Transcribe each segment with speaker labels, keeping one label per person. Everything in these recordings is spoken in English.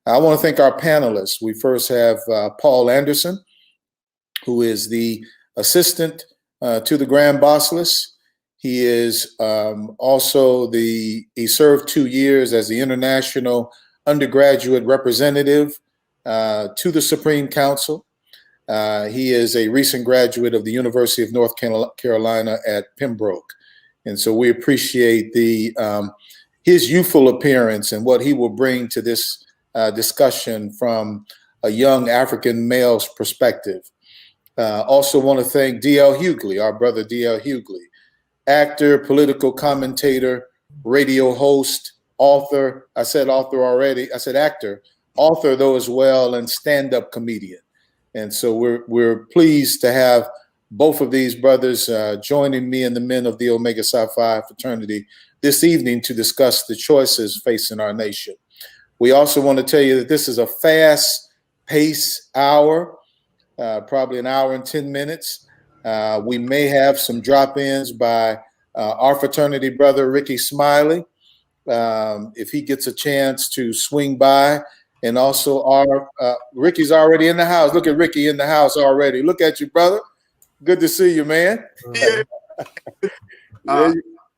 Speaker 1: I want to thank our panelists. We first have Paul Anderson, who is the assistant to the Grand Bossless. He is he served 2 years as the international undergraduate representative to the Supreme Council. He is a recent graduate of the University of North Carolina at Pembroke. And so we appreciate his youthful appearance and what he will bring to this discussion from a young African male's perspective. Also want to thank D.L. Hughley, our brother D.L. Hughley, actor, political commentator, radio host, author. I said author already. I said actor, author though as well, and stand-up comedian. And so we're pleased to have both of these brothers joining me and the men of the Omega Psi Phi fraternity this evening to discuss the choices facing our nation. We also want to tell you that this is a fast-paced hour, probably an hour and 10 minutes. We may have some drop-ins by our fraternity brother, Rickey Smiley, if he gets a chance to swing by. And also Rickey's already in the house. Look at Rickey in the house already. Look at you, brother. Good to see you, man.
Speaker 2: Yeah.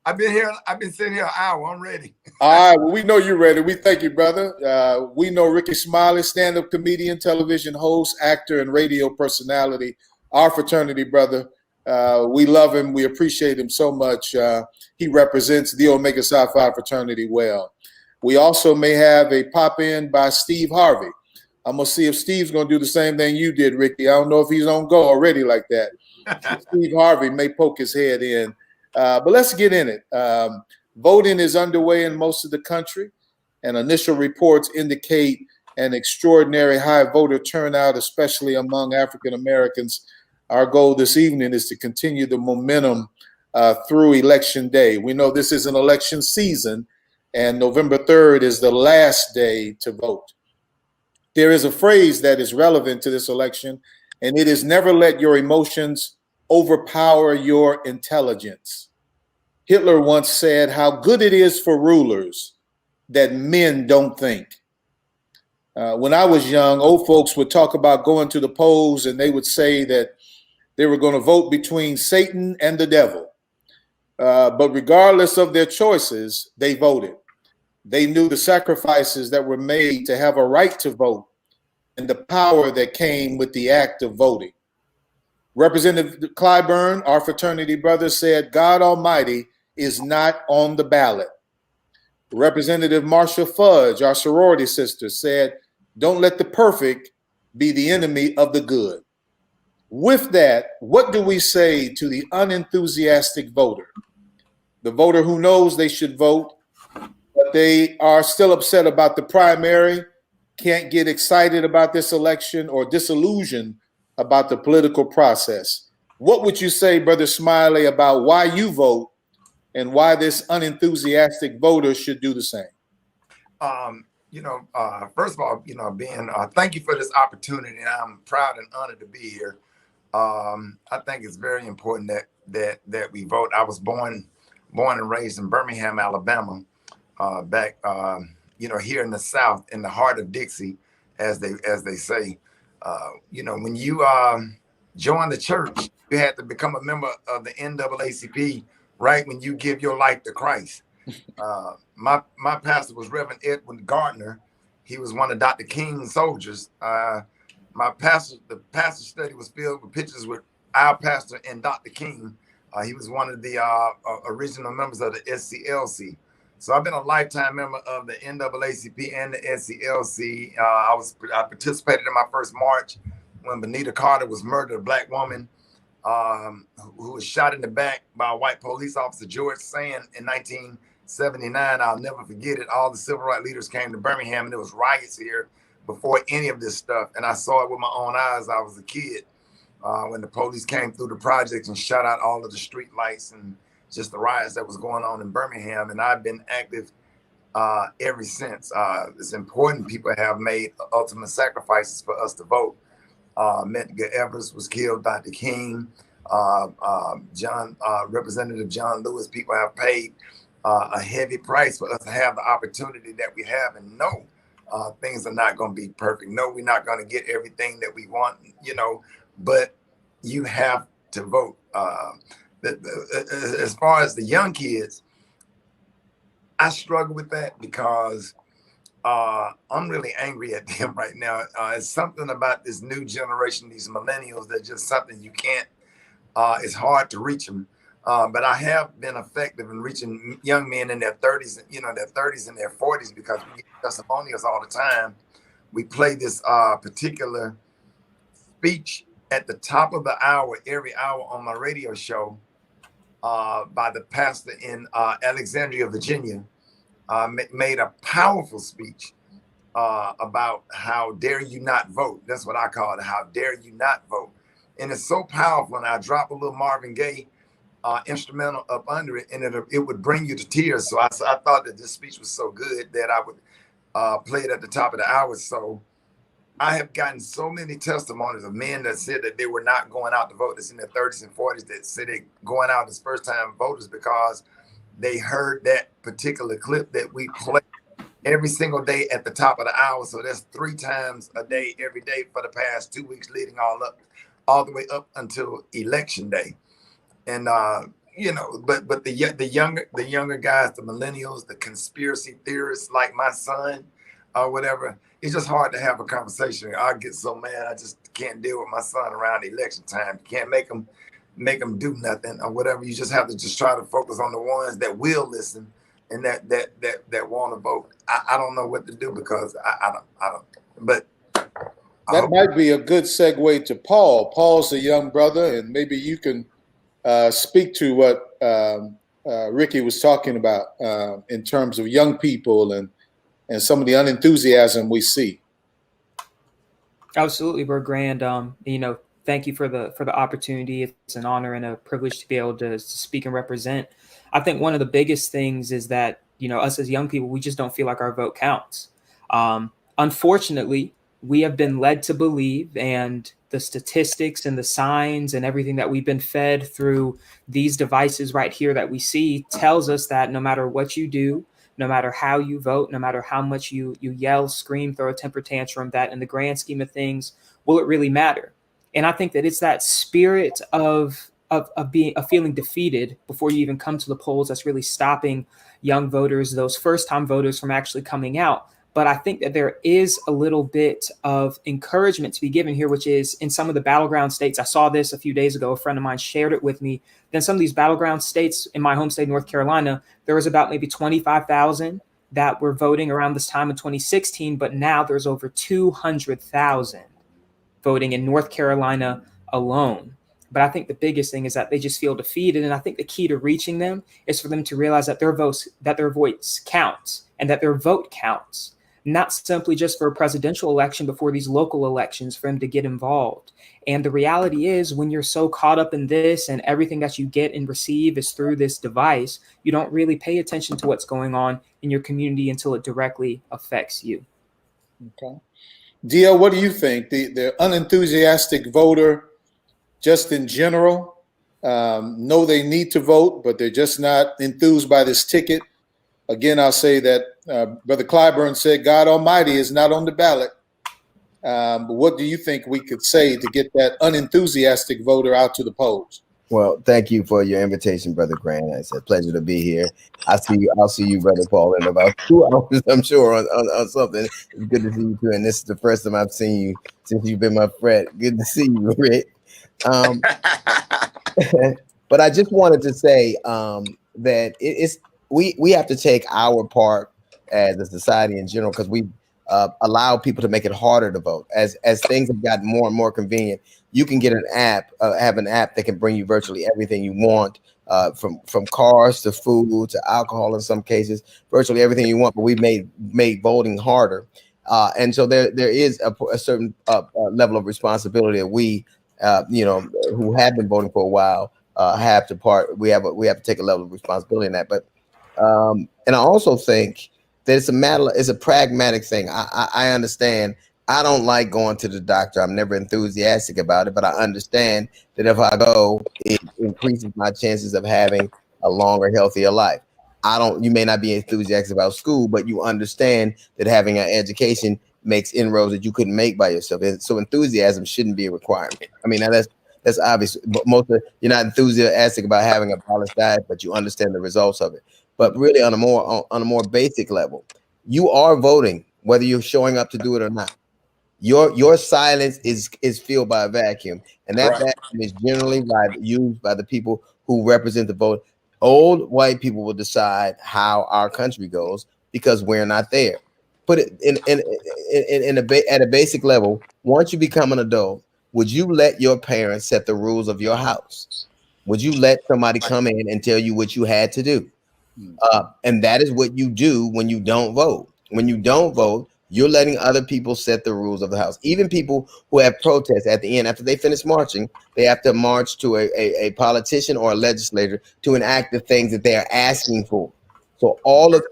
Speaker 2: I've been sitting here an hour. I'm ready.
Speaker 1: All right. Well, we know you're ready. We thank you, brother. We know Rickey Smiley, stand-up comedian, television host, actor, and radio personality. Our fraternity brother. We love him. We appreciate him so much. He represents the Omega Psi Phi fraternity well. We also may have a pop-in by Steve Harvey. I'm going to see if Steve's going to do the same thing you did, Rickey. I don't know if he's on go already like that. Steve Harvey may poke his head in. But let's get in it. Voting is underway in most of the country, and initial reports indicate an extraordinary high voter turnout, especially among African Americans. Our goal this evening is to continue the momentum through Election Day. We know this is an election season, and November 3rd is the last day to vote. There is a phrase that is relevant to this election, and it is never let your emotions overpower your intelligence. Hitler once said how good it is for rulers that men don't think. When I was young, old folks would talk about going to the polls, and they would say that they were going to vote between Satan and the devil. But regardless of their choices, they voted. They knew the sacrifices that were made to have a right to vote and the power that came with the act of voting. Representative Clyburn, our fraternity brother, said, God Almighty is not on the ballot. Representative Marsha Fudge, our sorority sister, said, don't let the perfect be the enemy of the good. With that, what do we say to the unenthusiastic voter? The voter who knows they should vote, but they are still upset about the primary, can't get excited about this election, or disillusioned about the political process. What would you say, Brother Smiley, about why you vote and why this unenthusiastic voter should do the same?
Speaker 2: First of all, Ben, thank you for this opportunity. I'm proud and honored to be here. I think it's very important that we vote. I was born and raised in Birmingham, Alabama, back here in the South, in the heart of Dixie, as they say. When you join the church, you had to become a member of the NAACP right when you give your life to Christ. My pastor was Reverend Edwin Gardner. He was one of Dr. King's soldiers. The pastor study was filled with pictures with our pastor and Dr. King. He was one of the original members of the SCLC. So I've been a lifetime member of the NAACP and the SCLC. I participated in my first march when Benita Carter was murdered, a Black woman who was shot in the back by a white police officer, George Sand, in 1979. I'll never forget it. All the civil rights leaders came to Birmingham, and there was riots here before any of this stuff. And I saw it with my own eyes. I was a kid when the police came through the projects and shut out all of the street lights and just the riots that was going on in Birmingham. And I've been active ever since. It's important. People have made ultimate sacrifices for us to vote. Medgar Evers was killed, Dr. King, Representative John Lewis. People have paid a heavy price for us to have the opportunity that we have and know Things are not going to be perfect. No, we're not going to get everything that we want, but you have to vote. As far as the young kids, I struggle with that because I'm really angry at them right now. It's something about this new generation, these millennials, that just something you can't, it's hard to reach them. But I have been effective in reaching young men in their 30s, their 30s and their 40s, because we get testimonials all the time. We play this particular speech at the top of the hour, every hour on my radio show, by the pastor in Alexandria, Virginia. Made a powerful speech about how dare you not vote. That's what I call it, how dare you not vote. And it's so powerful. And I drop a little Marvin Gaye instrumental up under it, and it would bring you to tears. So I thought that this speech was so good that I would play it at the top of the hour. So I have gotten so many testimonies of men that said that they were not going out to vote, that's in their 30s and 40s, that said they going out as first-time voters because they heard that particular clip that we play every single day at the top of the hour. So that's 3 times a day, every day for the past 2 weeks, leading all the way up until election day. And but the younger guys, the millennials, the conspiracy theorists like my son or whatever, it's just hard to have a conversation. I get so mad, I just can't deal with my son around election time. You can't make them do nothing or whatever. You just have to just try to focus on the ones that will listen and that want to vote. I don't know what to do because I don't. But
Speaker 1: that might be a good segue to Paul. Paul's a young brother, and maybe you can speak to what Rickey was talking about in terms of young people and some of the unenthusiasm we see.
Speaker 3: Absolutely, Bro Grand. Thank you for the opportunity. It's an honor and a privilege to be able to speak and represent. I think one of the biggest things is that, us as young people, we just don't feel like our vote counts. Unfortunately, we have been led to believe, and the statistics and the signs and everything that we've been fed through these devices right here that we see tells us that no matter what you do, no matter how you vote, no matter how much you yell, scream, throw a temper tantrum, that in the grand scheme of things, will it really matter? And I think that it's that spirit of feeling defeated before you even come to the polls that's really stopping young voters, those first-time voters, from actually coming out. But I think that there is a little bit of encouragement to be given here, which is in some of the battleground states. I saw this a few days ago. A friend of mine shared it with me. Then some of these battleground states in my home state, North Carolina, there was about maybe 25,000 that were voting around this time in 2016. But now there's over 200,000 voting in North Carolina alone. But I think the biggest thing is that they just feel defeated. And I think the key to reaching them is for them to realize that their voice counts and that their vote counts. Not simply just for a presidential election, but for these local elections, for them to get involved. And the reality is, when you're so caught up in this and everything that you get and receive is through this device, you don't really pay attention to what's going on in your community until it directly affects you.
Speaker 1: Okay. D.L., what do you think? The unenthusiastic voter, just in general, know they need to vote, but they're just not enthused by this ticket. Again, I'll say that Brother Clyburn said God Almighty is not on the ballot. But what do you think we could say to get that unenthusiastic voter out to the polls?
Speaker 4: Well, thank you for your invitation, Brother Grant. It's a pleasure to be here. I'll see you, Brother Paul, in about 2 hours, I'm sure, on something. It's good to see you too. And this is the first time I've seen you since you've been my friend. Good to see you, Rick. But I just wanted to say that we have to take our part as a society in general, because we allow people to make it harder to vote. As things have gotten more and more convenient, you can get an app, have an app that can bring you virtually everything you want, from cars to food to alcohol in some cases, virtually everything you want. But we made voting harder, and so there is a certain level of responsibility that we, who have been voting for a while, have to we have to take a level of responsibility in that. But and I also think that it's a pragmatic thing. I understand. I don't like going to the doctor. I'm never enthusiastic about it, but I understand that if I go, it increases my chances of having a longer, healthier life. You may not be enthusiastic about school, but you understand that having an education makes inroads that you couldn't make by yourself. And so enthusiasm shouldn't be a requirement. I mean, now that's obvious. But you're not enthusiastic about having a balanced diet, but you understand the results of it. But really, on a more basic level, you are voting whether you're showing up to do it or not. Your silence is filled by a vacuum, and that vacuum is generally used by the people who represent the vote. Old white people will decide how our country goes because we're not there. Put it at a basic level. Once you become an adult, would you let your parents set the rules of your house? Would you let somebody come in and tell you what you had to do? And that is what you do when you don't vote. When you don't vote, you're letting other people set the rules of the house. Even people who have protests at the end, after they finish marching, they have to march to a politician or a legislator to enact the things that they are asking for. So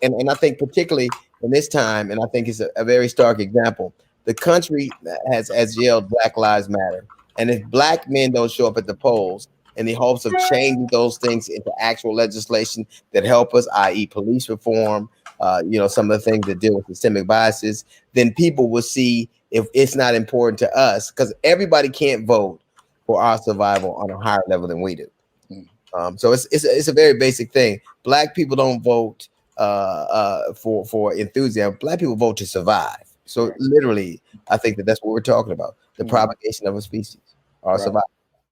Speaker 4: and I think particularly in this time, and I think it's a very stark example, the country has yelled Black Lives Matter. And if Black men don't show up at the polls in the hopes of changing those things into actual legislation that help us, i.e. police reform, some of the things that deal with systemic biases, then people will see if it's not important to us, because everybody can't vote for our survival on a higher level than we do. So it's a very basic thing. Black people don't vote for enthusiasm. Black people vote to survive. So literally, I think that's what we're talking about: the propagation of a species, our survival.